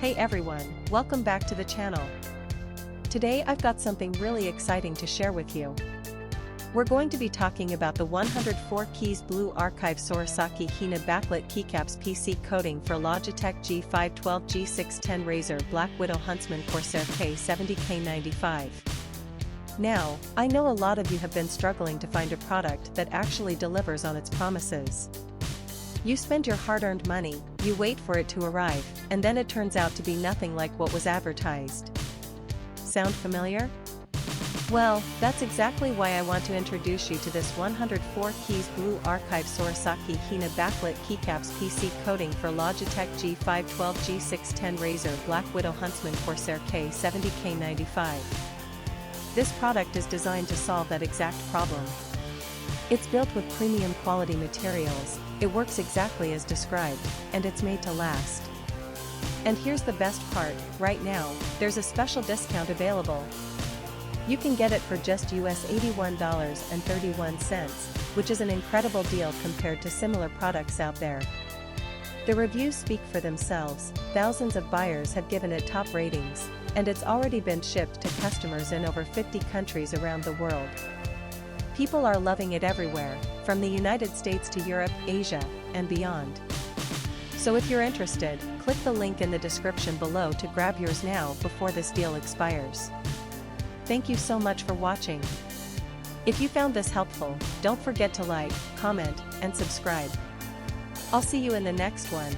Hey everyone, welcome back to the channel. Today I've got something really exciting to share with you. We're going to be talking about the 104 keys Blue Archive Sorasaki Hina Backlit Keycaps PC coating for Logitech G512 G610 Razer BlackWidow Huntsman Corsair K70K95. Now, I know a lot of you have been struggling to find a product that actually delivers on its promises. You spend your hard-earned money, you wait for it to arrive, and then it turns out to be nothing like what was advertised. Sound familiar? Well, that's exactly why I want to introduce you to this 104 keys Blue Archive Sorasaki Hina Backlit Keycaps PC coating for Logitech G512 G610 Razer BlackWidow Huntsman Corsair K70K95. This product is designed to solve that exact problem. It's built with premium quality materials, it works exactly as described, and it's made to last. And here's the best part, right now, there's a special discount available. You can get it for just US $81.31, which is an incredible deal compared to similar products out there. The reviews speak for themselves, thousands of buyers have given it top ratings, and it's already been shipped to customers in over 50 countries around the world. People are loving it everywhere, from the United States to Europe, Asia, and beyond. So if you're interested, click the link in the description below to grab yours now before this deal expires. Thank you so much for watching. If you found this helpful, don't forget to like, comment, and subscribe. I'll see you in the next one.